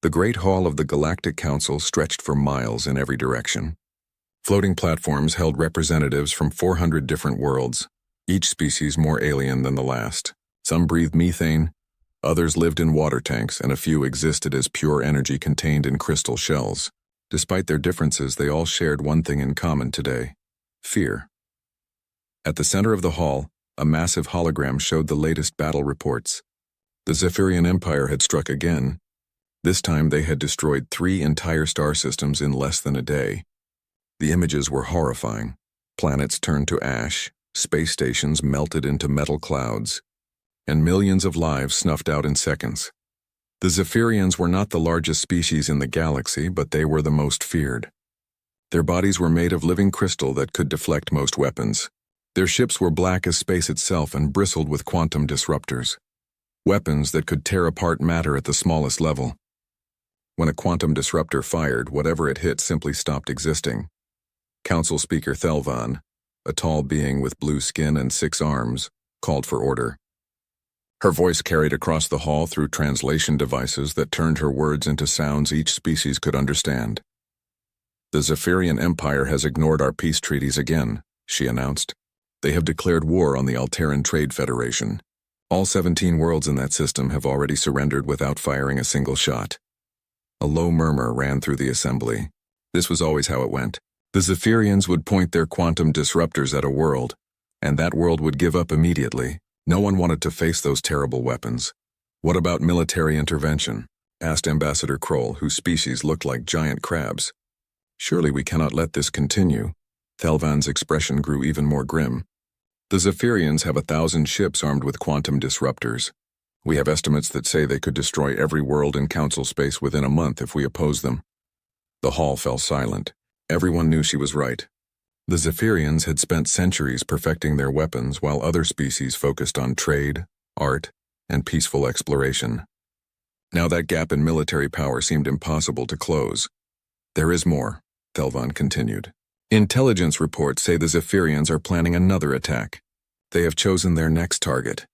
The Great Hall of the Galactic Council stretched for miles in every direction. Floating platforms held representatives from 400 different worlds, each species more alien than the last. Some breathed methane, others lived in water tanks, and a few existed as pure energy contained in crystal shells. Despite their differences, they all shared one thing in common today: fear. At the center of the hall, a massive hologram showed the latest battle reports. The Zephyrian Empire had struck again. This time they had destroyed 3 entire star systems in less than a day. The images were horrifying. Planets turned to ash, space stations melted into metal clouds, and millions of lives snuffed out in seconds. The Zephyrians were not the largest species in the galaxy, but they were the most feared. Their bodies were made of living crystal that could deflect most weapons. Their ships were black as space itself and bristled with quantum disruptors, weapons that could tear apart matter at the smallest level. When a quantum disruptor fired, whatever it hit simply stopped existing. Council Speaker Thelvan, a tall being with blue skin and 6 arms, called for order. Her voice carried across the hall through translation devices that turned her words into sounds each species could understand. "The Zephyrian Empire has ignored our peace treaties again," she announced. "They have declared war on the Alteran Trade Federation. All 17 worlds in that system have already surrendered without firing a single shot." A low murmur ran through the assembly. This was always how it went. The Zephyrians would point their quantum disruptors at a world, and that world would give up immediately. No one wanted to face those terrible weapons. "What about military intervention?" asked Ambassador Kroll, whose species looked like giant crabs. "Surely we cannot let this continue." Thelvan's expression grew even more grim. "The Zephyrians have 1,000 ships armed with quantum disruptors. We have estimates that say they could destroy every world in Council space within a month if we oppose them." The hall fell silent. Everyone knew she was right. The Zephyrians had spent centuries perfecting their weapons while other species focused on trade, art, and peaceful exploration. Now that gap in military power seemed impossible to close. "There is more," Thelvan continued. "Intelligence reports say the Zephyrians are planning another attack. They have chosen their next target."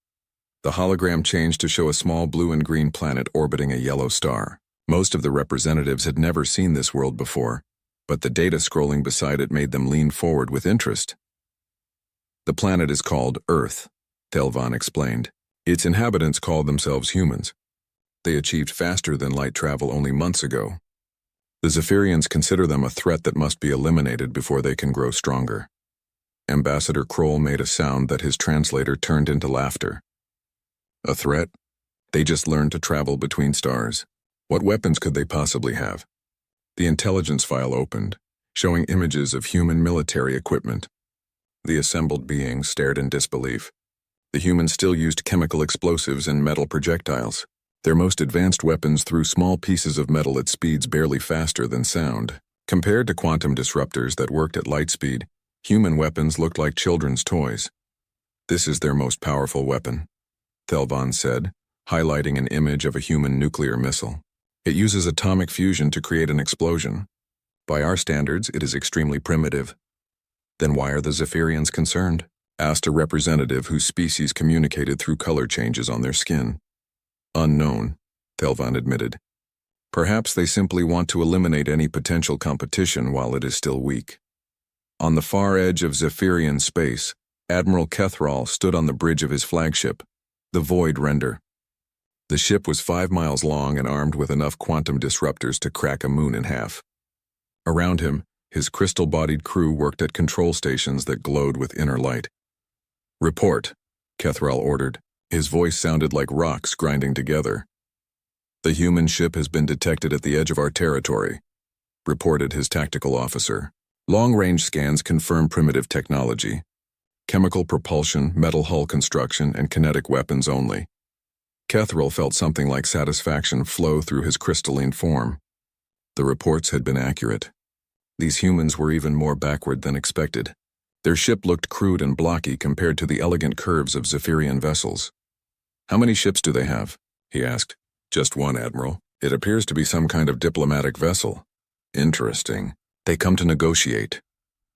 The hologram changed to show a small blue and green planet orbiting a yellow star. Most of the representatives had never seen this world before, but the data scrolling beside it made them lean forward with interest. "The planet is called Earth," Thelvan explained. "Its inhabitants call themselves humans. They achieved faster than light travel only months ago. The Zephyrians consider them a threat that must be eliminated before they can grow stronger." Ambassador Kroll made a sound that his translator turned into laughter. "A threat? They just learned to travel between stars. What weapons could they possibly have?" The intelligence file opened, showing images of human military equipment. The assembled beings stared in disbelief. The humans still used chemical explosives and metal projectiles. Their most advanced weapons threw small pieces of metal at speeds barely faster than sound. Compared to quantum disruptors that worked at light speed, human weapons looked like children's toys. "This is their most powerful weapon," Thelvan said, highlighting an image of a human nuclear missile. "It uses atomic fusion to create an explosion. By our standards, it is extremely primitive." "Then why are the Zephyrians concerned?" asked a representative whose species communicated through color changes on their skin. "Unknown," Thelvan admitted. "Perhaps they simply want to eliminate any potential competition while it is still weak." On the far edge of Zephyrian space, Admiral Kethral stood on the bridge of his flagship, the Void Render. The ship was 5 miles long and armed with enough quantum disruptors to crack a moon in half. Around him, his crystal-bodied crew worked at control stations that glowed with inner light. "Report," Kethral ordered. His voice sounded like rocks grinding together. "The human ship has been detected at the edge of our territory," reported his tactical officer. "Long-range scans confirm primitive technology. Chemical propulsion, metal hull construction, and kinetic weapons only." Kethral felt something like satisfaction flow through his crystalline form. The reports had been accurate. These humans were even more backward than expected. Their ship looked crude and blocky compared to the elegant curves of Zephyrian vessels. "How many ships do they have?" he asked. "Just one, Admiral. It appears to be some kind of diplomatic vessel." "Interesting. They come to negotiate."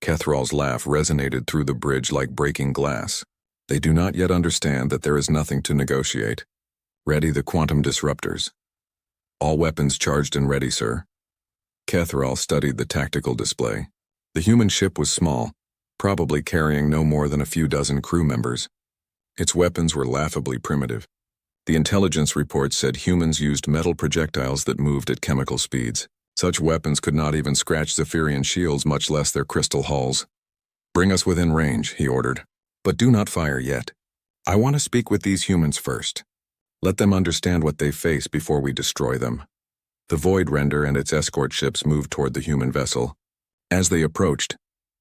Kethral's laugh resonated through the bridge like breaking glass. "They do not yet understand that there is nothing to negotiate. Ready the quantum disruptors." All weapons charged and ready, sir. Kethral studied the tactical display. The human ship was small, probably carrying no more than a few dozen crew members. Its weapons were laughably primitive. The intelligence report said humans used metal projectiles that moved at chemical speeds. Such weapons could not even scratch Zephyrian shields, much less their crystal hulls. "Bring us within range," he ordered. "But do not fire yet. I want to speak with these humans first. Let them understand what they face before we destroy them." The Void Render and its escort ships moved toward the human vessel. As they approached,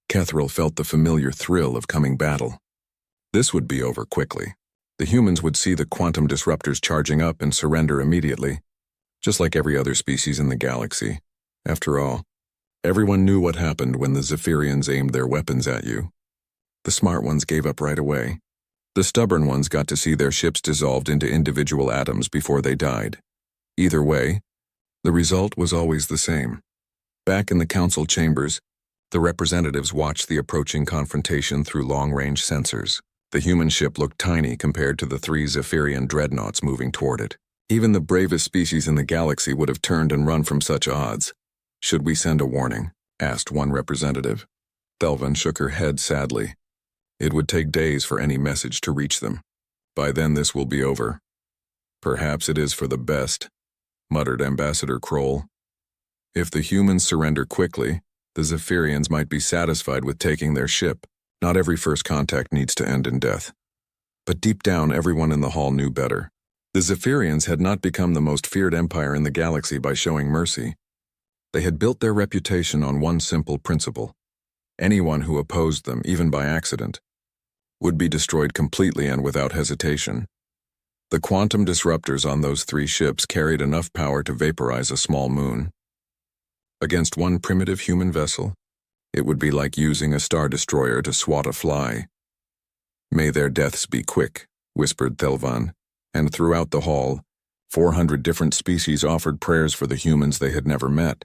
Kethral felt the familiar thrill of coming battle. This would be over quickly. The humans would see the quantum disruptors charging up and surrender immediately, just like every other species in the galaxy. After all, everyone knew what happened when the Zephyrians aimed their weapons at you. The smart ones gave up right away. The stubborn ones got to see their ships dissolved into individual atoms before they died. Either way, the result was always the same. Back in the council chambers, the representatives watched the approaching confrontation through long-range sensors. The human ship looked tiny compared to the 3 Zephyrian dreadnoughts moving toward it. Even the bravest species in the galaxy would have turned and run from such odds. "Should we send a warning?" asked one representative. Thelvan shook her head sadly. "It would take days for any message to reach them. By then this will be over." "Perhaps it is for the best," muttered Ambassador Kroll. "If the humans surrender quickly, the Zephyrians might be satisfied with taking their ship. Not every first contact needs to end in death." But deep down, everyone in the hall knew better. The Zephyrians had not become the most feared empire in the galaxy by showing mercy. They had built their reputation on one simple principle. Anyone who opposed them, even by accident, would be destroyed completely and without hesitation. The quantum disruptors on those 3 ships carried enough power to vaporize a small moon. Against one primitive human vessel, it would be like using a star destroyer to swat a fly. "May their deaths be quick," whispered Thelvan, and throughout the hall, 400 different species offered prayers for the humans they had never met.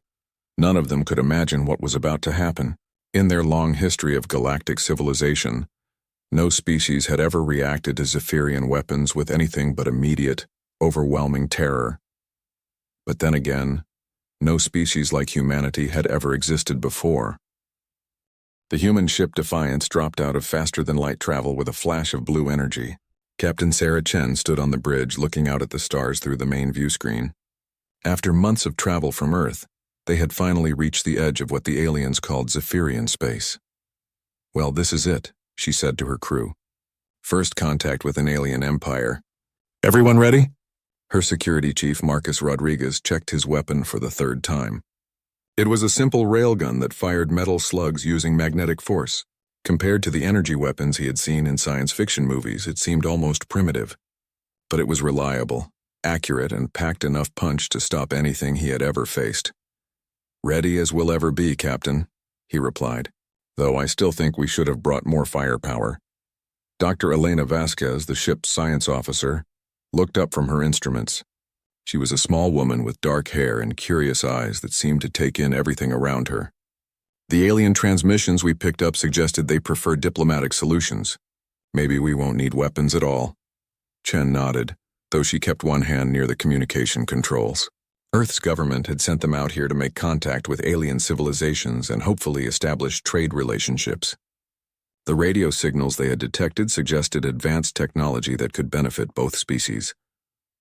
None of them could imagine what was about to happen. In their long history of galactic civilization, no species had ever reacted to Zephyrian weapons with anything but immediate, overwhelming terror. But then again, no species like humanity had ever existed before. The human ship Defiance dropped out of faster-than-light travel with a flash of blue energy. Captain Sarah Chen stood on the bridge looking out at the stars through the main view screen. After months of travel from Earth, they had finally reached the edge of what the aliens called Zephyrian space. "Well, this is it," she said to her crew. "First contact with an alien empire. Everyone ready?" Her security chief, Marcus Rodriguez, checked his weapon for the 3rd time. It was a simple railgun that fired metal slugs using magnetic force. Compared to the energy weapons he had seen in science fiction movies, it seemed almost primitive. But it was reliable, accurate, and packed enough punch to stop anything he had ever faced. "Ready as we'll ever be, Captain," he replied, "though I still think we should have brought more firepower." Dr. Elena Vasquez, the ship's science officer, looked up from her instruments. She was a small woman with dark hair and curious eyes that seemed to take in everything around her. "The alien transmissions we picked up suggested they prefer diplomatic solutions. Maybe we won't need weapons at all." Chen nodded, though she kept one hand near the communication controls. Earth's government had sent them out here to make contact with alien civilizations and hopefully establish trade relationships. The radio signals they had detected suggested advanced technology that could benefit both species.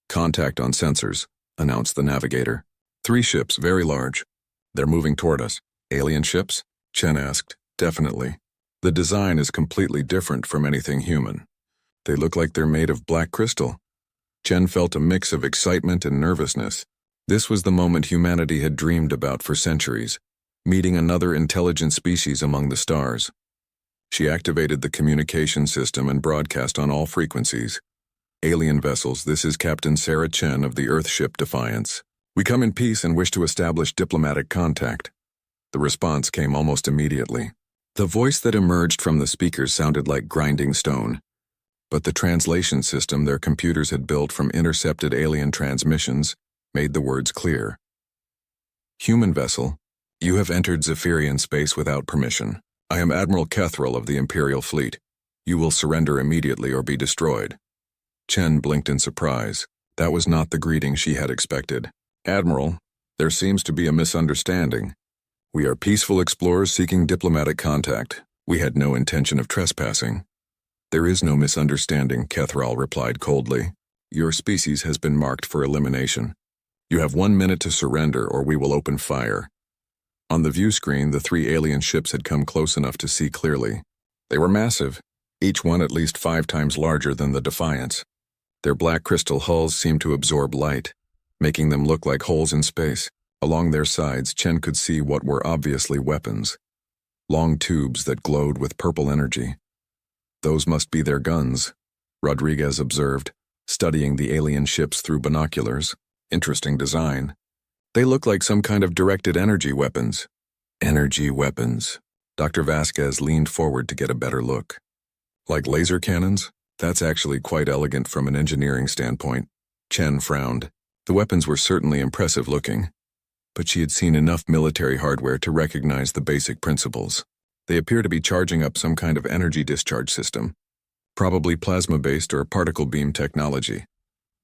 "Contact on sensors," announced the navigator. 3 ships, very large. "They're moving toward us." "Alien ships?" Chen asked. "Definitely. The design is completely different from anything human. They look like they're made of black crystal." Chen felt a mix of excitement and nervousness. This was the moment humanity had dreamed about for centuries, meeting another intelligent species among the stars. She activated the communication system and broadcast on all frequencies. "Alien vessels, this is Captain Sarah Chen of the Earth ship Defiance. We come in peace and wish to establish diplomatic contact." The response came almost immediately. The voice that emerged from the speakers sounded like grinding stone, but the translation system their computers had built from intercepted alien transmissions made the words clear. "Human vessel, you have entered Zephyrian space without permission. I am Admiral Kethral of the Imperial Fleet. You will surrender immediately or be destroyed." Chen blinked in surprise. That was not the greeting she had expected. Admiral, there seems to be a misunderstanding. We are peaceful explorers seeking diplomatic contact. We had no intention of trespassing. There is no misunderstanding, Kethral replied coldly. Your species has been marked for elimination. You have 1 minute to surrender or we will open fire. On the view screen, the 3 alien ships had come close enough to see clearly. They were massive, each one at least 5 times larger than the Defiance. Their black crystal hulls seemed to absorb light, making them look like holes in space. Along their sides, Chen could see what were obviously weapons. Long tubes that glowed with purple energy. Those must be their guns, Rodriguez observed, studying the alien ships through binoculars. Interesting design. They look like some kind of directed energy weapons. Energy weapons. Dr. Vasquez leaned forward to get a better look. Like laser cannons? That's actually quite elegant from an engineering standpoint. Chen frowned. The weapons were certainly impressive looking, but she had seen enough military hardware to recognize the basic principles. They appear to be charging up some kind of energy discharge system, probably plasma-based or particle beam technology.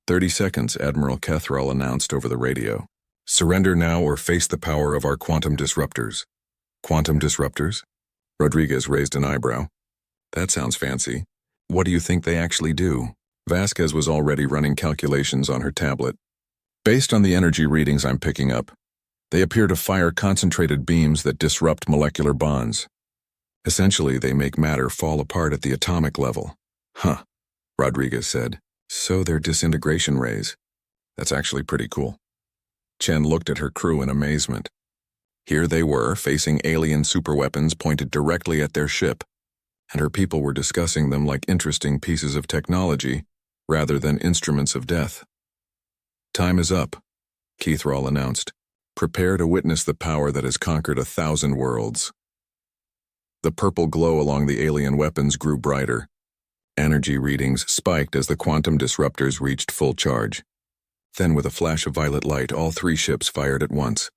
30 seconds, Admiral Kethral announced over the radio. Surrender now or face the power of our quantum disruptors. Quantum disruptors? Rodriguez raised an eyebrow. That sounds fancy. What do you think they actually do? Vasquez was already running calculations on her tablet. Based on the energy readings I'm picking up, they appear to fire concentrated beams that disrupt molecular bonds. Essentially, they make matter fall apart at the atomic level. Huh, Rodriguez said. So they're disintegration rays. That's actually pretty cool. Chen looked at her crew in amazement. Here they were, facing alien superweapons pointed directly at their ship, and her people were discussing them like interesting pieces of technology rather than instruments of death. Time is up, Kethral announced. Prepare to witness the power that has conquered 1,000 worlds. The purple glow along the alien weapons grew brighter. Energy readings spiked as the quantum disruptors reached full charge. Then, with a flash of violet light, all 3 ships fired at once.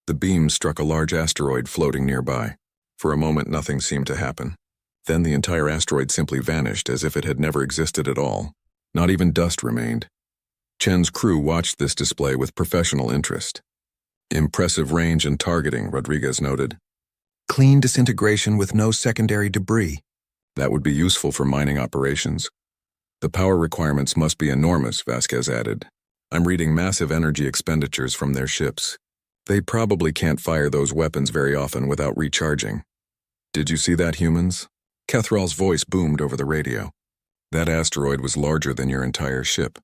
The beams struck a large asteroid floating nearby. For a moment, nothing seemed to happen. Then the entire asteroid simply vanished as if it had never existed at all. Not even dust remained. Chen's crew watched this display with professional interest. Impressive range and targeting, Rodriguez noted. Clean disintegration with no secondary debris. That would be useful for mining operations. The power requirements must be enormous, Vasquez added. I'm reading massive energy expenditures from their ships. They probably can't fire those weapons very often without recharging. Did you see that, humans? Kethral's voice boomed over the radio. That asteroid was larger than your entire ship.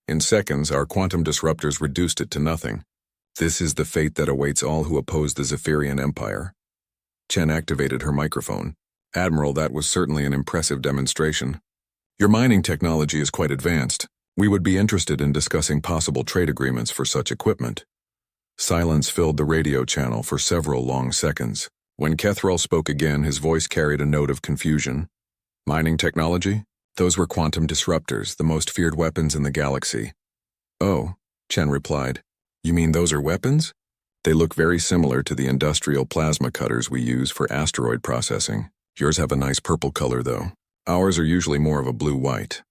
In seconds, our quantum disruptors reduced it to nothing. This is the fate that awaits all who oppose the Zephyrian Empire. Chen activated her microphone. Admiral, that was certainly an impressive demonstration. Your mining technology is quite advanced. We would be interested in discussing possible trade agreements for such equipment. Silence filled the radio channel for several long seconds. When Kethral spoke again, his voice carried a note of confusion. Mining technology? Those were quantum disruptors, the most feared weapons in the galaxy. Oh, Chen replied. You mean those are weapons? They look very similar to the industrial plasma cutters we use for asteroid processing. Yours have a nice purple color, though. Ours are usually more of a blue-white.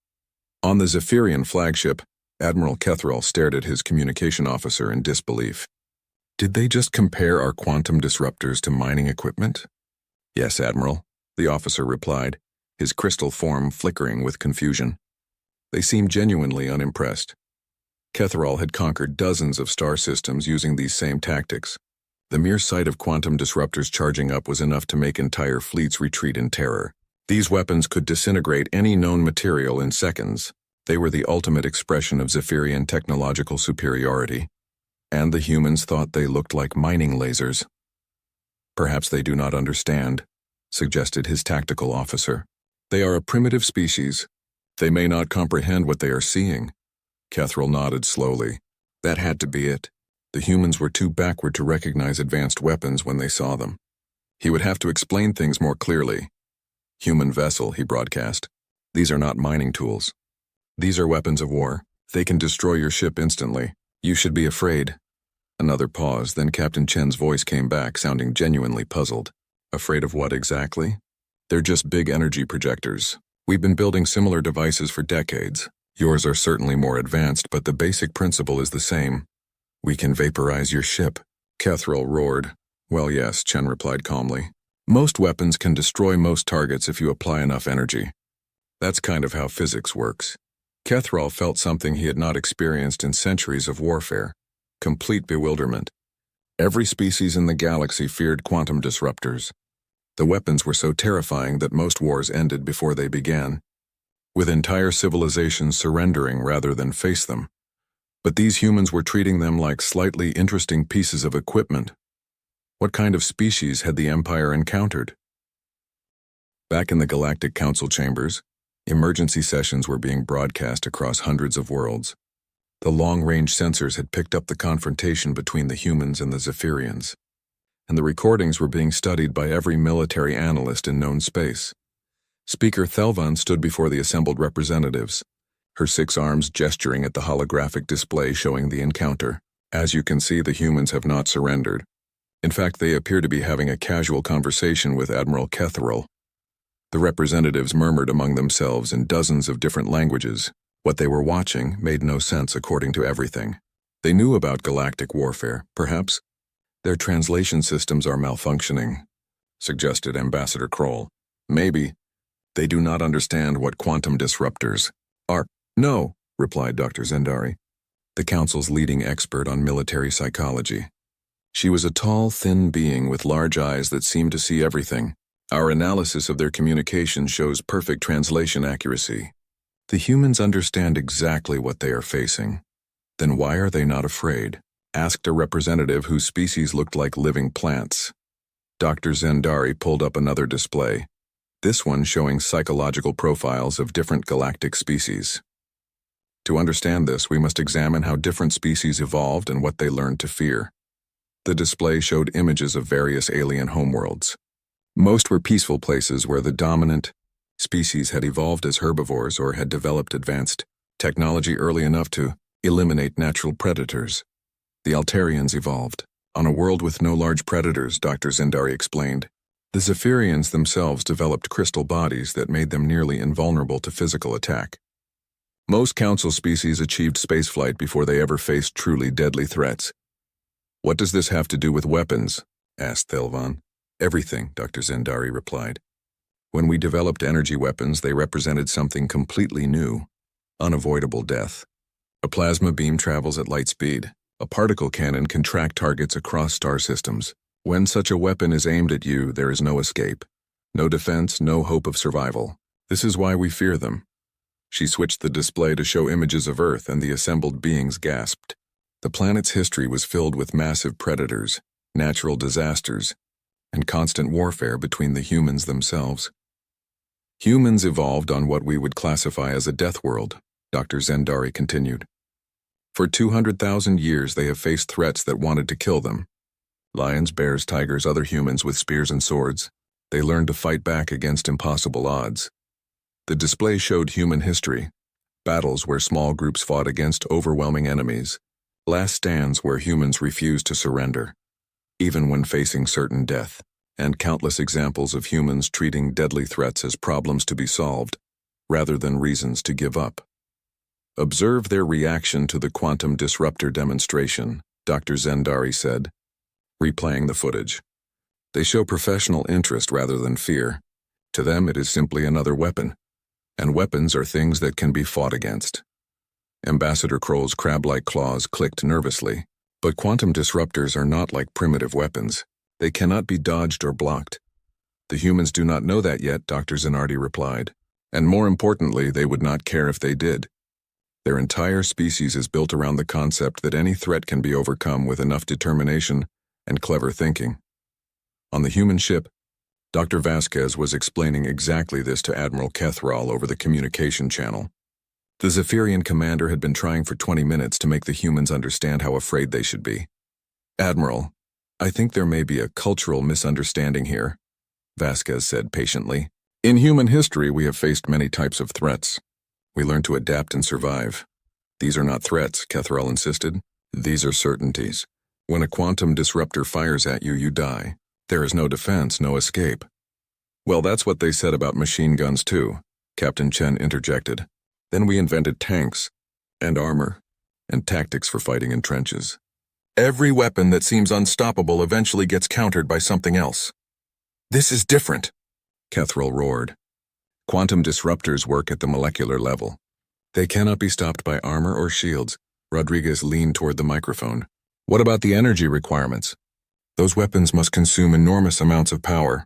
On the Zephyrian flagship, Admiral Kethral stared at his communication officer in disbelief. Did they just compare our quantum disruptors to mining equipment? Yes, Admiral, the officer replied, his crystal form flickering with confusion. They seemed genuinely unimpressed. Kethral had conquered dozens of star systems using these same tactics. The mere sight of quantum disruptors charging up was enough to make entire fleets retreat in terror. These weapons could disintegrate any known material in seconds. They were the ultimate expression of Zephyrian technological superiority. And the humans thought they looked like mining lasers. Perhaps they do not understand, suggested his tactical officer. They are a primitive species. They may not comprehend what they are seeing. Kethral nodded slowly. That had to be it. The humans were too backward to recognize advanced weapons when they saw them. He would have to explain things more clearly. Human vessel, he broadcast. These are not mining tools. These are weapons of war. They can destroy your ship instantly. You should be afraid. Another pause, then Captain Chen's voice came back, sounding genuinely puzzled. Afraid of what exactly? They're just big energy projectors. We've been building similar devices for decades. Yours are certainly more advanced, but the basic principle is the same. "We can vaporize your ship," Kethril roared. "Well, yes," Chen replied calmly. "Most weapons can destroy most targets if you apply enough energy. That's kind of how physics works." Kethril felt something he had not experienced in centuries of warfare: complete bewilderment. Every species in the galaxy feared quantum disruptors. The weapons were so terrifying that most wars ended before they began, with entire civilizations surrendering rather than face them. But these humans were treating them like slightly interesting pieces of equipment. What kind of species had the Empire encountered? Back in the Galactic Council chambers, emergency sessions were being broadcast across hundreds of worlds. The long-range sensors had picked up the confrontation between the humans and the Zephyrians, and the recordings were being studied by every military analyst in known space. Speaker Thelvan stood before the assembled representatives, her 6 arms gesturing at the holographic display showing the encounter. "As you can see, the humans have not surrendered. In fact, they appear to be having a casual conversation with Admiral Kethril." The representatives murmured among themselves in dozens of different languages. What they were watching made no sense according to everything. They knew about galactic warfare, perhaps. "Their translation systems are malfunctioning," suggested Ambassador Kroll. "Maybe. They do not understand what quantum disruptors are." "No," replied Dr. Zendari, the Council's leading expert on military psychology. She was a tall, thin being with large eyes that seemed to see everything. "Our analysis of their communication shows perfect translation accuracy. The humans understand exactly what they are facing. Then why are they not afraid?" asked a representative whose species looked like living plants. Dr. Zendari pulled up another display, this one showing psychological profiles of different galactic species. "To understand this, we must examine how different species evolved and what they learned to fear." The display showed images of various alien homeworlds. Most were peaceful places where the dominant species had evolved as herbivores or had developed advanced technology early enough to eliminate natural predators. The Altarians evolved on a world with no large predators, Dr. Zendari explained. The Zephyrians themselves developed crystal bodies that made them nearly invulnerable to physical attack. Most Council species achieved spaceflight before they ever faced truly deadly threats. "What does this have to do with weapons?" asked Thelvan. "Everything," Dr. Zendari replied. "When we developed energy weapons, they represented something completely new: unavoidable death. A plasma beam travels at light speed. A particle cannon can track targets across star systems. When such a weapon is aimed at you, there is no escape, no defense, no hope of survival. This is why we fear them." She switched the display to show images of Earth, and the assembled beings gasped. The planet's history was filled with massive predators, natural disasters, and constant warfare between the humans themselves. "Humans evolved on what we would classify as a death world," Dr. Zendari continued. "For 200,000 years they have faced threats that wanted to kill them. Lions, bears, tigers, other humans with spears and swords. They learned to fight back against impossible odds." The display showed human history: battles where small groups fought against overwhelming enemies, last stands where humans refused to surrender, even when facing certain death, and countless examples of humans treating deadly threats as problems to be solved, rather than reasons to give up. "Observe their reaction to the quantum disruptor demonstration," Dr. Zendari said, replaying the footage. "They show professional interest rather than fear. To them it is simply another weapon, and weapons are things that can be fought against." Ambassador Kroll's crab-like claws clicked nervously. "But quantum disruptors are not like primitive weapons. They cannot be dodged or blocked." "The humans do not know that yet," Dr. Zendari replied. "And more importantly, they would not care if they did. Their entire species is built around the concept that any threat can be overcome with enough determination and clever thinking." On the human ship, Dr. Vasquez was explaining exactly this to Admiral Kethril over the communication channel. The Zephyrian commander had been trying for 20 minutes to make the humans understand how afraid they should be. "Admiral, I think there may be a cultural misunderstanding here," Vasquez said patiently. "In human history, we have faced many types of threats. We learn to adapt and survive. These are not threats," Kethril insisted. "These are certainties. When a quantum disruptor fires at you, you die. There is no defense, no escape." "Well, that's what they said about machine guns too," Captain Chen interjected. "Then we invented tanks, and armor, and tactics for fighting in trenches. Every weapon that seems unstoppable eventually gets countered by something else. This is different, Kethril roared. Quantum disruptors work at the molecular level. They cannot be stopped by armor or shields. Rodriguez leaned toward the microphone. What about the energy requirements? Those weapons must consume enormous amounts of power.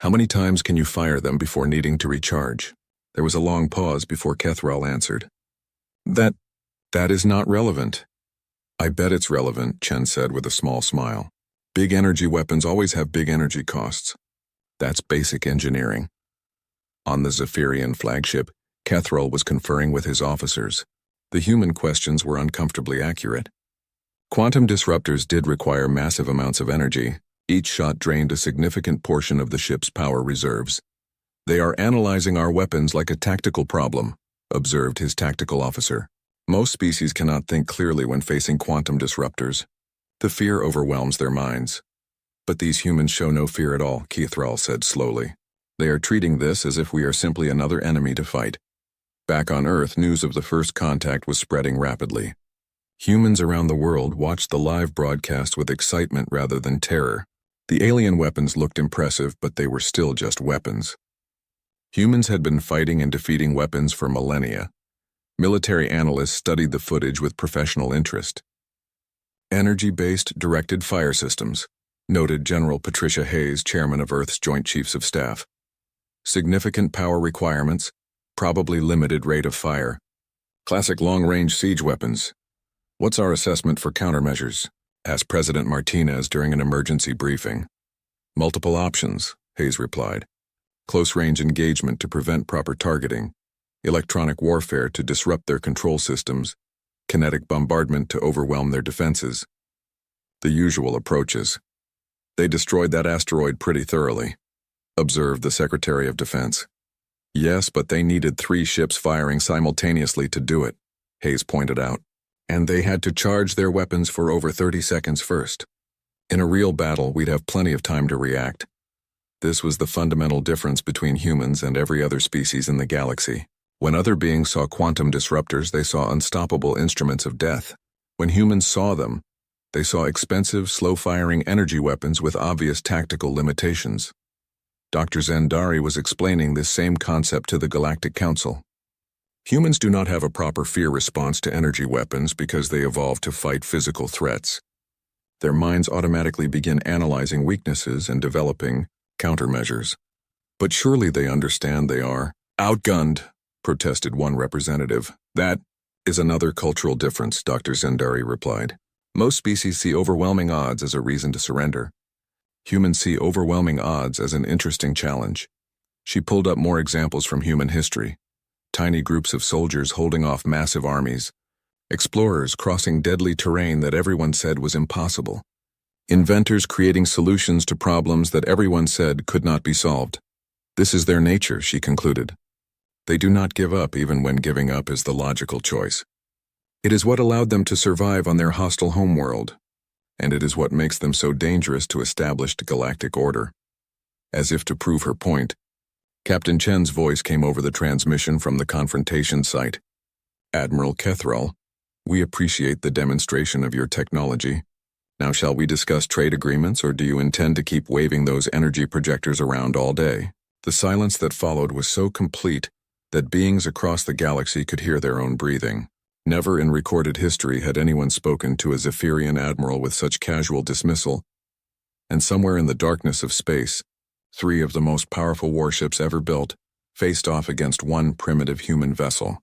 How many times can you fire them before needing to recharge? There was a long pause before Kethril answered. That is not relevant. I bet it's relevant, Chen said with a small smile. Big energy weapons always have big energy costs. That's basic engineering. On the Zephyrian flagship, Kethril was conferring with his officers. The human questions were uncomfortably accurate. Quantum disruptors did require massive amounts of energy. Each shot drained a significant portion of the ship's power reserves. They are analyzing our weapons like a tactical problem, observed his tactical officer. Most species cannot think clearly when facing quantum disruptors. The fear overwhelms their minds. But these humans show no fear at all, Kethril said slowly. They are treating this as if we are simply another enemy to fight. Back on Earth, news of the first contact was spreading rapidly. Humans around the world watched the live broadcast with excitement rather than terror. The alien weapons looked impressive, but they were still just weapons. Humans had been fighting and defeating weapons for millennia. Military analysts studied the footage with professional interest. Energy-based directed fire systems, noted General Patricia Hayes, chairman of Earth's Joint Chiefs of Staff. Significant power requirements, probably limited rate of fire. Classic long-range siege weapons. What's our assessment for countermeasures? Asked President Martinez during an emergency briefing. Multiple options, Hayes replied. Close-range engagement to prevent proper targeting. Electronic warfare to disrupt their control systems. Kinetic bombardment to overwhelm their defenses. The usual approaches. They destroyed that asteroid pretty thoroughly, observed the Secretary of Defense. Yes, but they needed 3 ships firing simultaneously to do it, Hayes pointed out. And they had to charge their weapons for over 30 seconds first. In a real battle, we'd have plenty of time to react. This was the fundamental difference between humans and every other species in the galaxy. When other beings saw quantum disruptors, they saw unstoppable instruments of death. When humans saw them, they saw expensive, slow-firing energy weapons with obvious tactical limitations. Dr. Zendari was explaining this same concept to the Galactic Council. Humans do not have a proper fear response to energy weapons because they evolved to fight physical threats. Their minds automatically begin analyzing weaknesses and developing countermeasures. But surely they understand they are outgunned, protested one representative. That is another cultural difference, Dr. Zendari replied. Most species see overwhelming odds as a reason to surrender. Humans see overwhelming odds as an interesting challenge. She pulled up more examples from human history. Tiny groups of soldiers holding off massive armies. Explorers crossing deadly terrain that everyone said was impossible. Inventors creating solutions to problems that everyone said could not be solved. This is their nature, she concluded. They do not give up even when giving up is the logical choice. It is what allowed them to survive on their hostile homeworld, and it is what makes them so dangerous to established galactic order. As if to prove her point, Captain Chen's voice came over the transmission from the confrontation site. Admiral Kethril, we appreciate the demonstration of your technology. Now shall we discuss trade agreements, or do you intend to keep waving those energy projectors around all day? The silence that followed was so complete that beings across the galaxy could hear their own breathing. Never in recorded history had anyone spoken to a Zephyrian admiral with such casual dismissal. And somewhere in the darkness of space, 3 of the most powerful warships ever built faced off against one primitive human vessel,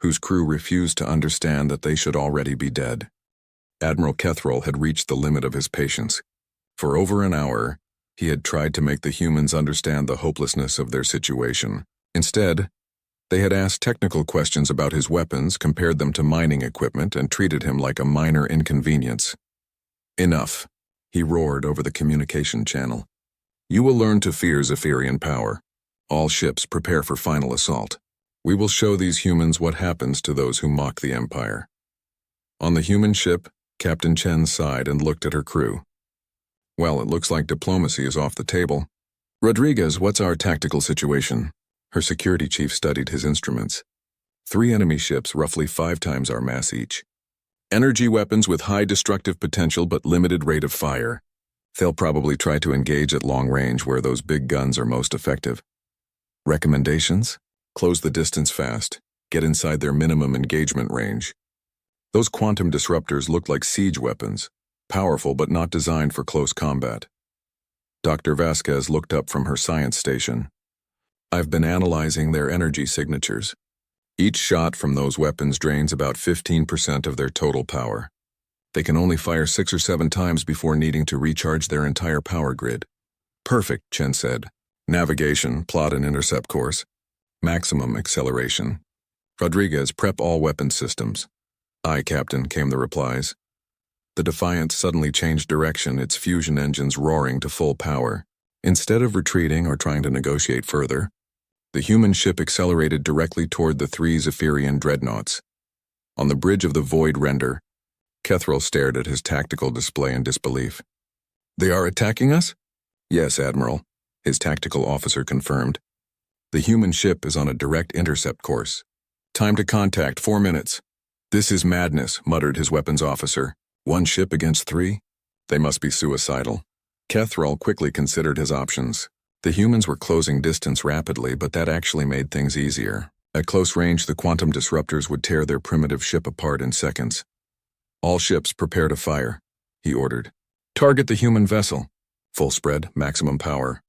whose crew refused to understand that they should already be dead. Admiral Kethril had reached the limit of his patience. For over an hour, he had tried to make the humans understand the hopelessness of their situation. Instead, they had asked technical questions about his weapons, compared them to mining equipment, and treated him like a minor inconvenience. Enough, he roared over the communication channel. You will learn to fear Zephyrian power. All ships prepare for final assault. We will show these humans what happens to those who mock the Empire. On the human ship, Captain Chen sighed and looked at her crew. Well, it looks like diplomacy is off the table. Rodriguez, what's our tactical situation? Her security chief studied his instruments. 3 enemy ships, roughly 5 times our mass each. Energy weapons with high destructive potential but limited rate of fire. They'll probably try to engage at long range where those big guns are most effective. Recommendations? Close the distance fast. Get inside their minimum engagement range. Those quantum disruptors looked like siege weapons, powerful but not designed for close combat. Dr. Vasquez looked up from her science station. I've been analyzing their energy signatures. Each shot from those weapons drains about 15% of their total power. They can only fire 6 or 7 times before needing to recharge their entire power grid. Perfect, Chen said. Navigation, plot and intercept course. Maximum acceleration. Rodriguez, prep all weapon systems. Aye, Captain, came the replies. The Defiant suddenly changed direction, its fusion engines roaring to full power. Instead of retreating or trying to negotiate further, the human ship accelerated directly toward the 3 Zephyrian dreadnoughts. On the bridge of the Void Render, Kethril stared at his tactical display in disbelief. They are attacking us? Yes, Admiral, his tactical officer confirmed. The human ship is on a direct intercept course. Time to contact, 4 minutes. This is madness, muttered his weapons officer. 1 ship against 3? They must be suicidal. Kethril quickly considered his options. The humans were closing distance rapidly, but that actually made things easier. At close range, the quantum disruptors would tear their primitive ship apart in seconds. All ships prepare to fire, he ordered. Target the human vessel. Full spread, maximum power.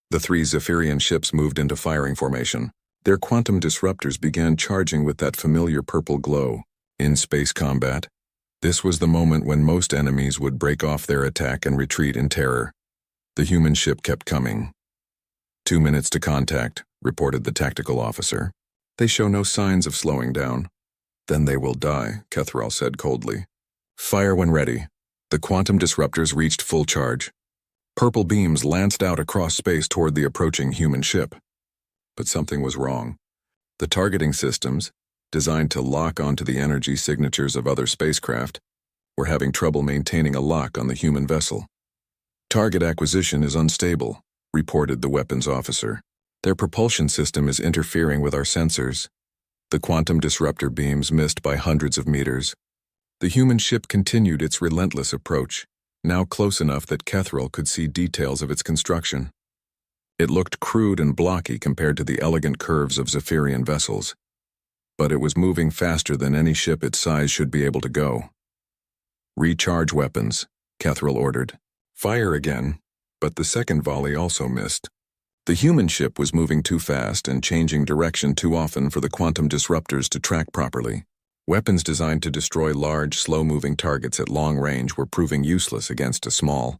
The 3 Zephyrian ships moved into firing formation. Their quantum disruptors began charging with that familiar purple glow. In space combat, this was the moment when most enemies would break off their attack and retreat in terror. The human ship kept coming. 2 minutes to contact, reported the tactical officer. They show no signs of slowing down. Then they will die, Kethril said coldly. Fire when ready. The quantum disruptors reached full charge. Purple beams lanced out across space toward the approaching human ship. But something was wrong. The targeting systems, designed to lock onto the energy signatures of other spacecraft, were having trouble maintaining a lock on the human vessel. Target acquisition is unstable, reported the weapons officer. Their propulsion system is interfering with our sensors. The quantum disruptor beams missed by hundreds of meters. The human ship continued its relentless approach, now close enough that Kethril could see details of its construction. It looked crude and blocky compared to the elegant curves of Zephyrian vessels. But it was moving faster than any ship its size should be able to go. Recharge weapons, Kethril ordered. Fire again, but the second volley also missed. The human ship was moving too fast and changing direction too often for the quantum disruptors to track properly. Weapons designed to destroy large, slow-moving targets at long range were proving useless against a small,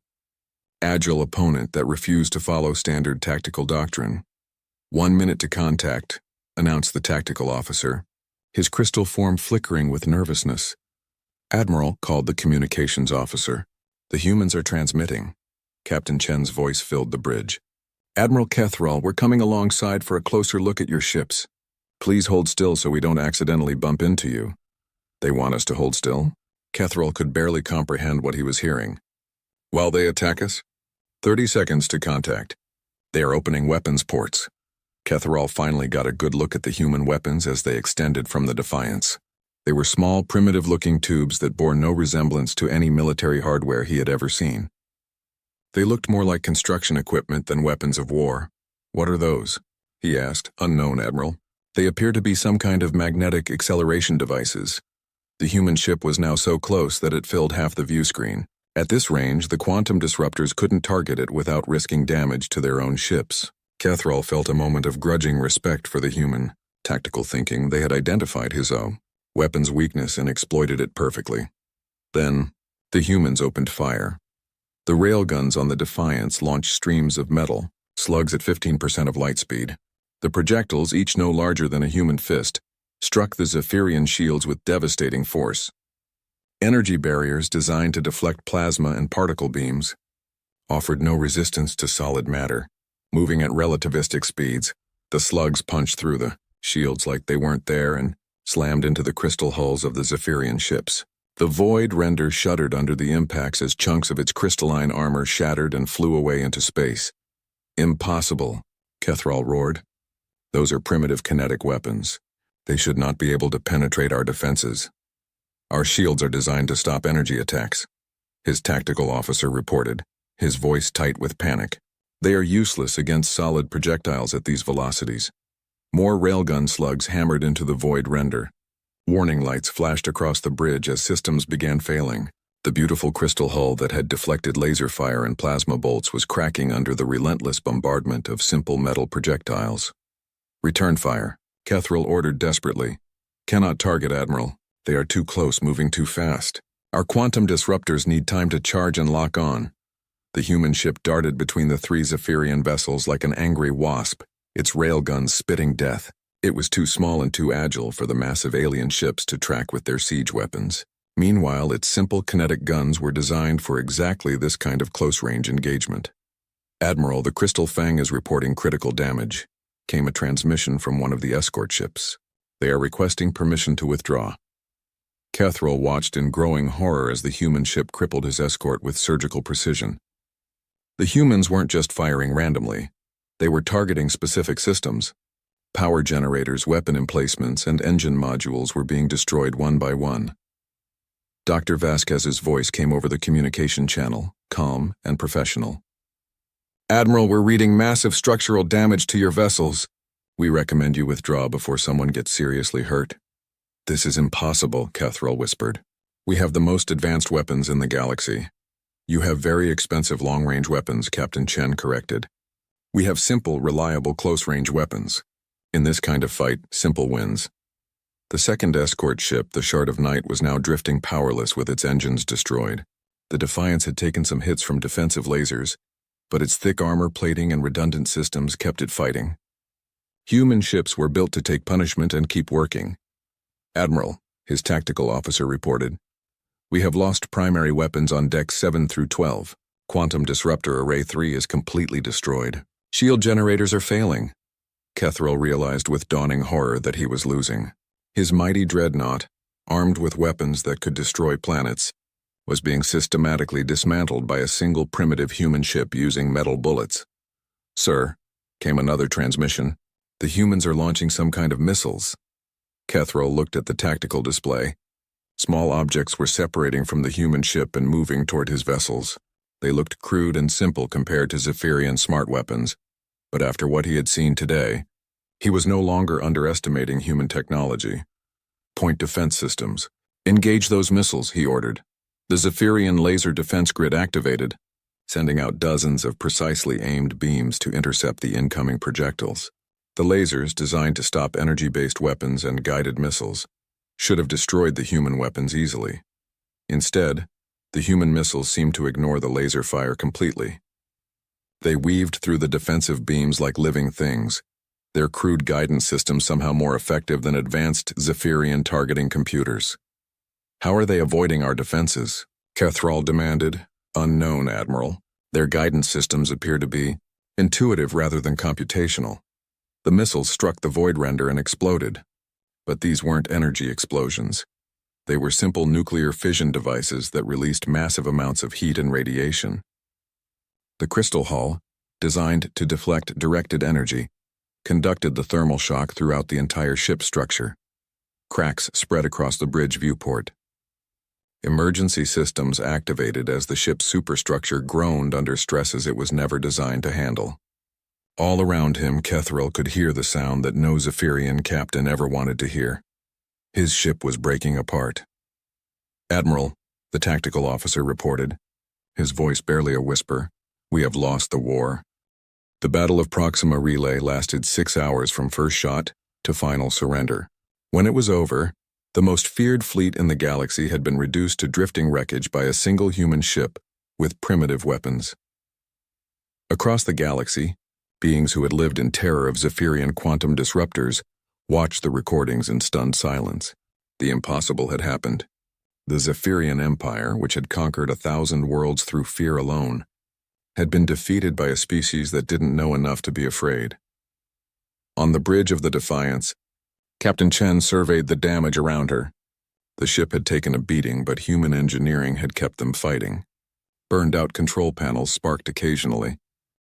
agile opponent that refused to follow standard tactical doctrine. 1 minute to contact, announced the tactical officer, his crystal form flickering with nervousness. Admiral, called the communications officer. The humans are transmitting. Captain Chen's voice filled the bridge. Admiral Kethril, we're coming alongside for a closer look at your ships. Please hold still so we don't accidentally bump into you. They want us to hold still? Kethril could barely comprehend what he was hearing. While they attack us? 30 seconds to contact. They are opening weapons ports. Kethril finally got a good look at the human weapons as they extended from the Defiance. They were small, primitive-looking tubes that bore no resemblance to any military hardware he had ever seen. They looked more like construction equipment than weapons of war. What are those? He asked. Unknown, Admiral. They appear to be some kind of magnetic acceleration devices. The human ship was now so close that it filled half the view screen. At this range, the quantum disruptors couldn't target it without risking damage to their own ships. Kethril felt a moment of grudging respect for the human. Tactical thinking, they had identified his weapon's weakness and exploited it perfectly. Then, the humans opened fire. The railguns on the Defiance launched streams of metal, slugs at 15% of light speed. The projectiles, each no larger than a human fist, struck the Zephyrian shields with devastating force. Energy barriers designed to deflect plasma and particle beams offered no resistance to solid matter. Moving at relativistic speeds, the slugs punched through the shields like they weren't there and slammed into the crystal hulls of the Zephyrian ships. The Void Render shuddered under the impacts as chunks of its crystalline armor shattered and flew away into space. Impossible, Kethril roared. Those are primitive kinetic weapons. They should not be able to penetrate our defenses. Our shields are designed to stop energy attacks, his tactical officer reported, his voice tight with panic. They are useless against solid projectiles at these velocities. More railgun slugs hammered into the void render. Warning lights flashed across the bridge as systems began failing. The beautiful crystal hull that had deflected laser fire and plasma bolts was cracking under the relentless bombardment of simple metal projectiles. Return fire, Kethril ordered desperately. Cannot target, Admiral. They are too close, moving too fast. Our quantum disruptors need time to charge and lock on. The human ship darted between the three Zephyrian vessels like an angry wasp, its railguns spitting death. It was too small and too agile for the massive alien ships to track with their siege weapons. Meanwhile, its simple kinetic guns were designed for exactly this kind of close-range engagement. Admiral, the Crystal Fang is reporting critical damage, came a transmission from one of the escort ships. They are requesting permission to withdraw. Kethril watched in growing horror as the human ship crippled his escort with surgical precision. The humans weren't just firing randomly. They were targeting specific systems. Power generators, weapon emplacements, and engine modules were being destroyed one by one. Dr. Vasquez's voice came over the communication channel, calm and professional. Admiral, we're reading massive structural damage to your vessels. We recommend you withdraw before someone gets seriously hurt. This is impossible, Kethril whispered. We have the most advanced weapons in the galaxy. You have very expensive long-range weapons, Captain Chen corrected. We have simple, reliable close-range weapons. In this kind of fight, simple wins. The second escort ship, the Shard of Night, was now drifting powerless with its engines destroyed. The Defiance had taken some hits from defensive lasers, but its thick armor plating and redundant systems kept it fighting. Human ships were built to take punishment and keep working. Admiral, his tactical officer reported, we have lost primary weapons on decks 7 through 12. Quantum Disruptor Array 3 is completely destroyed. Shield generators are failing. Kethril realized with dawning horror that he was losing. His mighty dreadnought, armed with weapons that could destroy planets, was being systematically dismantled by a single primitive human ship using metal bullets. Sir, came another transmission. The humans are launching some kind of missiles. Kethril looked at the tactical display. Small objects were separating from the human ship and moving toward his vessels. They looked crude and simple compared to Zephyrian smart weapons, but after what he had seen today, he was no longer underestimating human technology. Point defense systems. Engage those missiles, he ordered. The Zephyrian laser defense grid activated, sending out dozens of precisely aimed beams to intercept the incoming projectiles. The lasers, designed to stop energy-based weapons and guided missiles, should have destroyed the human weapons easily. Instead, the human missiles seemed to ignore the laser fire completely. They weaved through the defensive beams like living things, their crude guidance system somehow more effective than advanced Zephyrian targeting computers. How are they avoiding our defenses? Kethril demanded. Unknown, Admiral. Their guidance systems appear to be intuitive rather than computational. The missiles struck the void render and exploded. But these weren't energy explosions. They were simple nuclear fission devices that released massive amounts of heat and radiation. The crystal hull, designed to deflect directed energy, conducted the thermal shock throughout the entire ship structure. Cracks spread across the bridge viewport. Emergency systems activated as the ship's superstructure groaned under stresses it was never designed to handle. All around him, Kethril could hear the sound that no Zephyrian captain ever wanted to hear. His ship was breaking apart. Admiral, the tactical officer reported, his voice barely a whisper, we have lost the war. The Battle of Proxima Relay lasted 6 hours from first shot to final surrender. When it was over, the most feared fleet in the galaxy had been reduced to drifting wreckage by a single human ship with primitive weapons. Across the galaxy, beings who had lived in terror of Zephyrian quantum disruptors watched the recordings in stunned silence. The impossible had happened. The Zephyrian Empire, which had conquered 1,000 worlds through fear alone, had been defeated by a species that didn't know enough to be afraid. On the bridge of the Defiance, Captain Chen surveyed the damage around her. The ship had taken a beating, but human engineering had kept them fighting. Burned-out control panels sparked occasionally,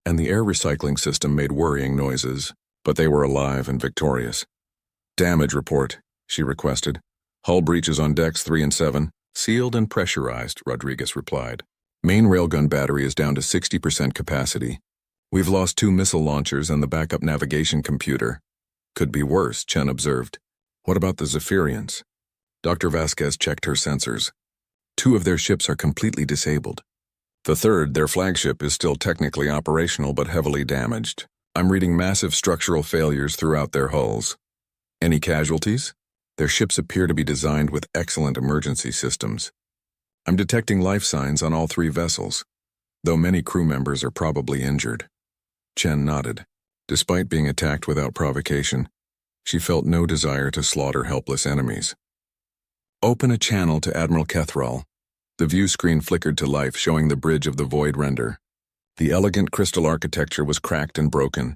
and the air recycling system made worrying noises, but they were alive and victorious. Damage report, she requested. Hull breaches on decks 3 and 7, sealed and pressurized, Rodriguez replied. Main railgun battery is down to 60% capacity. We've lost 2 missile launchers and the backup navigation computer. Could be worse, Chen observed. What about the Zephyrians? Dr. Vasquez checked her sensors. 2 of their ships are completely disabled. The third, their flagship, is still technically operational but heavily damaged. I'm reading massive structural failures throughout their hulls. Any casualties? Their ships appear to be designed with excellent emergency systems. I'm detecting life signs on all 3 vessels, though many crew members are probably injured. Chen nodded. Despite being attacked without provocation, she felt no desire to slaughter helpless enemies. Open a channel to Admiral Kethrall. The view screen flickered to life, showing the bridge of the Void Render. The elegant crystal architecture was cracked and broken,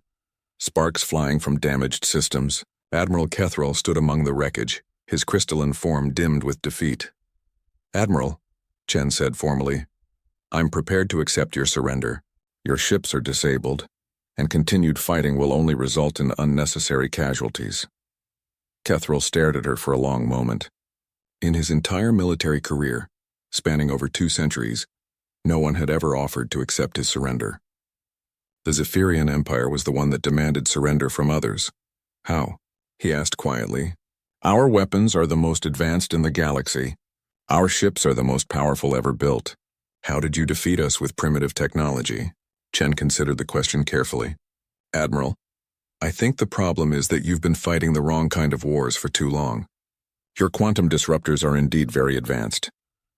sparks flying from damaged systems. Admiral Kethrall stood among the wreckage, his crystalline form dimmed with defeat. Admiral, Chen said formally, I'm prepared to accept your surrender. Your ships are disabled, and continued fighting will only result in unnecessary casualties. Kethrall stared at her for a long moment. In his entire military career, spanning over 2 centuries, no one had ever offered to accept his surrender. The Zephyrian Empire was the one that demanded surrender from others. How? He asked quietly. Our weapons are the most advanced in the galaxy. Our ships are the most powerful ever built. How did you defeat us with primitive technology? Chen considered the question carefully. Admiral, I think the problem is that you've been fighting the wrong kind of wars for too long. Your quantum disruptors are indeed very advanced.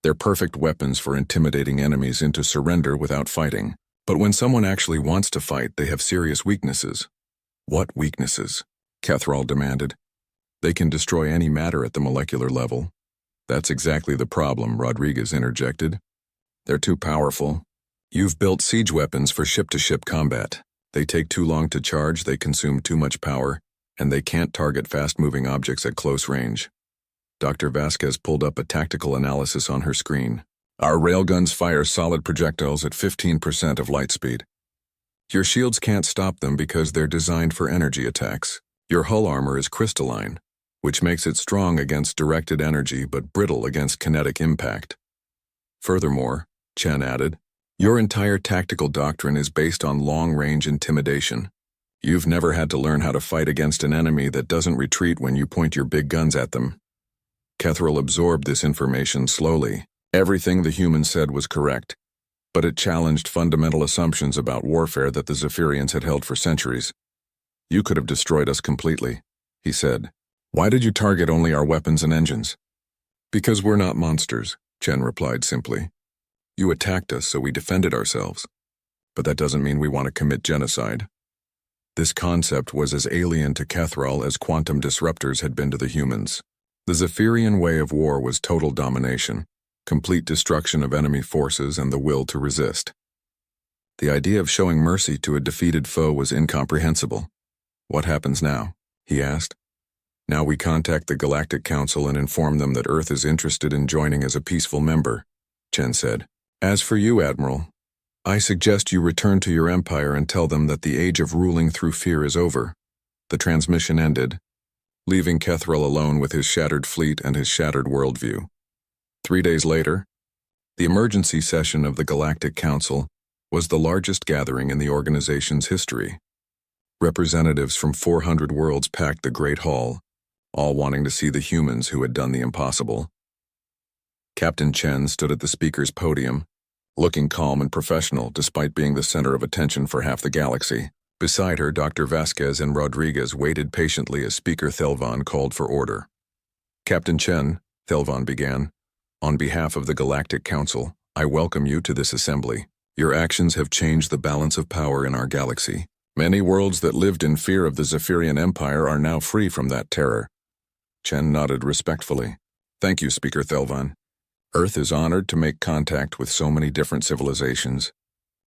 They're perfect weapons for intimidating enemies into surrender without fighting. But when someone actually wants to fight, they have serious weaknesses. What weaknesses? Kethrall demanded. They can destroy any matter at the molecular level. That's exactly the problem, Rodriguez interjected. They're too powerful. You've built siege weapons for ship-to-ship combat. They take too long to charge, they consume too much power, and they can't target fast-moving objects at close range. Dr. Vasquez pulled up a tactical analysis on her screen. Our railguns fire solid projectiles at 15% of light speed. Your shields can't stop them because they're designed for energy attacks. Your hull armor is crystalline, which makes it strong against directed energy but brittle against kinetic impact. Furthermore, Chen added, your entire tactical doctrine is based on long-range intimidation. You've never had to learn how to fight against an enemy that doesn't retreat when you point your big guns at them. Kethrall absorbed this information slowly. Everything the human said was correct, but it challenged fundamental assumptions about warfare that the Zephyrians had held for centuries. You could have destroyed us completely, he said. Why did you target only our weapons and engines? Because we're not monsters, Chen replied simply. You attacked us, so we defended ourselves. But that doesn't mean we want to commit genocide. This concept was as alien to Kethrall as quantum disruptors had been to the humans. The Zephyrian way of war was total domination, complete destruction of enemy forces and the will to resist. The idea of showing mercy to a defeated foe was incomprehensible. What happens now? He asked. Now we contact the Galactic Council and inform them that Earth is interested in joining as a peaceful member, Chen said. As for you, Admiral, I suggest you return to your empire and tell them that the age of ruling through fear is over. The transmission ended, leaving Kethrall alone with his shattered fleet and his shattered worldview. 3 days later, the emergency session of the Galactic Council was the largest gathering in the organization's history. Representatives from 400 worlds packed the Great Hall, all wanting to see the humans who had done the impossible. Captain Chen stood at the speaker's podium, looking calm and professional despite being the center of attention for half the galaxy. Beside her, Dr. Vasquez and Rodriguez waited patiently as Speaker Thelvan called for order. Captain Chen, Thelvan began, on behalf of the Galactic Council, I welcome you to this assembly. Your actions have changed the balance of power in our galaxy. Many worlds that lived in fear of the Zephyrian Empire are now free from that terror. Chen nodded respectfully. Thank you, Speaker Thelvan. Earth is honored to make contact with so many different civilizations.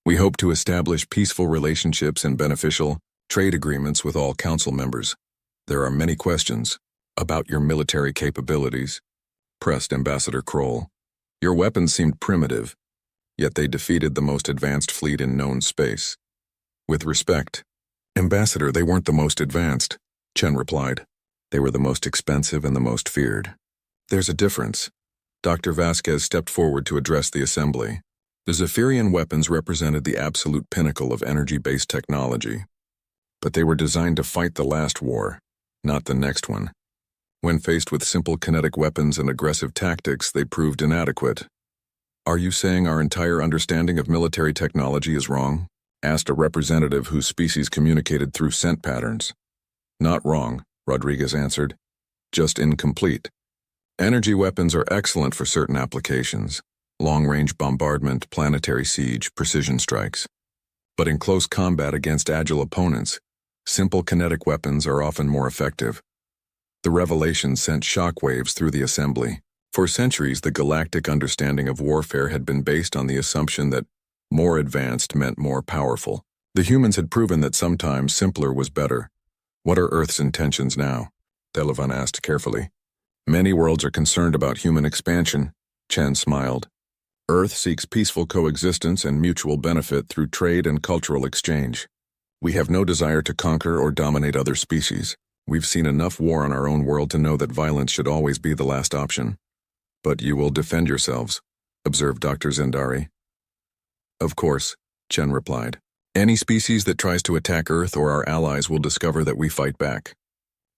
We hope to establish peaceful relationships and beneficial trade agreements with all council members. There are many questions about your military capabilities, pressed Ambassador Kroll. Your weapons seemed primitive, yet they defeated the most advanced fleet in known space. With respect, Ambassador, they weren't the most advanced, Chen replied. They were the most expensive and the most feared. There's a difference. Dr. Vasquez stepped forward to address the assembly. The Zephyrian weapons represented the absolute pinnacle of energy-based technology. But they were designed to fight the last war, not the next one. When faced with simple kinetic weapons and aggressive tactics, they proved inadequate. "Are you saying our entire understanding of military technology is wrong?" asked a representative whose species communicated through scent patterns. "Not wrong," Rodriguez answered. "Just incomplete. Energy weapons are excellent for certain applications: long-range bombardment, planetary siege, precision strikes. But in close combat against agile opponents, simple kinetic weapons are often more effective." The revelation sent shockwaves through the assembly. For centuries, the galactic understanding of warfare had been based on the assumption that more advanced meant more powerful. The humans had proven that sometimes simpler was better. "What are Earth's intentions now?" Delavan asked carefully. "Many worlds are concerned about human expansion," Chen smiled. "Earth seeks peaceful coexistence and mutual benefit through trade and cultural exchange. We have no desire to conquer or dominate other species. We've seen enough war on our own world to know that violence should always be the last option." "But you will defend yourselves," observed Dr. Zendari. "Of course," Chen replied. "Any species that tries to attack Earth or our allies will discover that we fight back.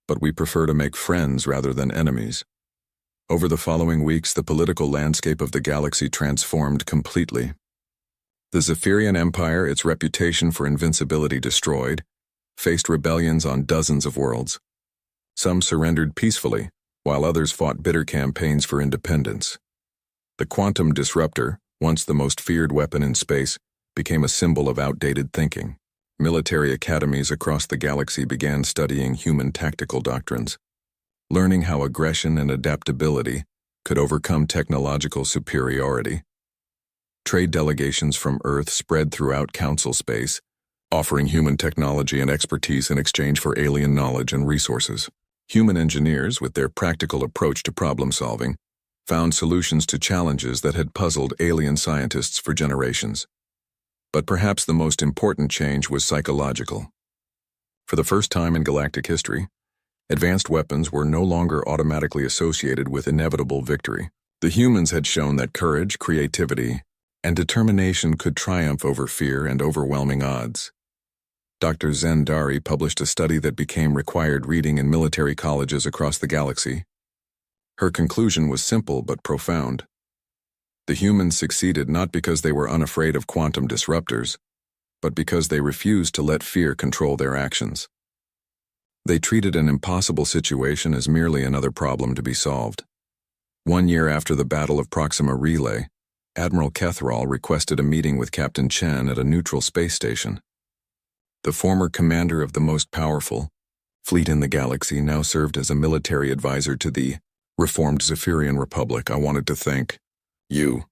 But we prefer to make friends rather than enemies." Over the following weeks, the political landscape of the galaxy transformed completely. The Zephyrian Empire, its reputation for invincibility destroyed, faced rebellions on dozens of worlds. Some surrendered peacefully, while others fought bitter campaigns for independence. The quantum disruptor, once the most feared weapon in space, became a symbol of outdated thinking. Military academies across the galaxy began studying human tactical doctrines, learning how aggression and adaptability could overcome technological superiority. Trade delegations from Earth spread throughout Council space, offering human technology and expertise in exchange for alien knowledge and resources. Human engineers, with their practical approach to problem-solving, found solutions to challenges that had puzzled alien scientists for generations. But perhaps the most important change was psychological. For the first time in galactic history, advanced weapons were no longer automatically associated with inevitable victory. The humans had shown that courage, creativity, and determination could triumph over fear and overwhelming odds. Dr. Zendari published a study that became required reading in military colleges across the galaxy. Her conclusion was simple but profound. The humans succeeded not because they were unafraid of quantum disruptors, but because they refused to let fear control their actions. They treated an impossible situation as merely another problem to be solved. 1 year after the Battle of Proxima Relay, Admiral Kethrall requested a meeting with Captain Chen at a neutral space station. The former commander of the most powerful fleet in the galaxy now served as a military advisor to the reformed Zephyrian Republic. "I wanted to thank you,"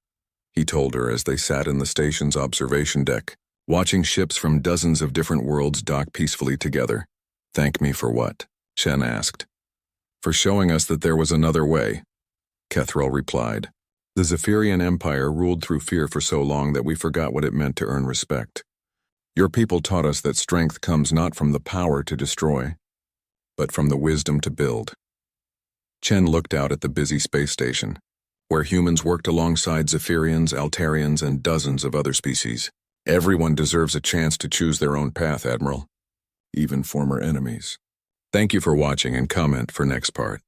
he told her as they sat in the station's observation deck, watching ships from dozens of different worlds dock peacefully together. "Thank me for what?" Chen asked. "For showing us that there was another way," Kethrall replied. "The Zephyrian Empire ruled through fear for so long that we forgot what it meant to earn respect. Your people taught us that strength comes not from the power to destroy, but from the wisdom to build." Chen looked out at the busy space station, where humans worked alongside Zephyrians, Altarians, and dozens of other species. "Everyone deserves a chance to choose their own path, Admiral. Even former enemies." Thank you for watching and comment for next part.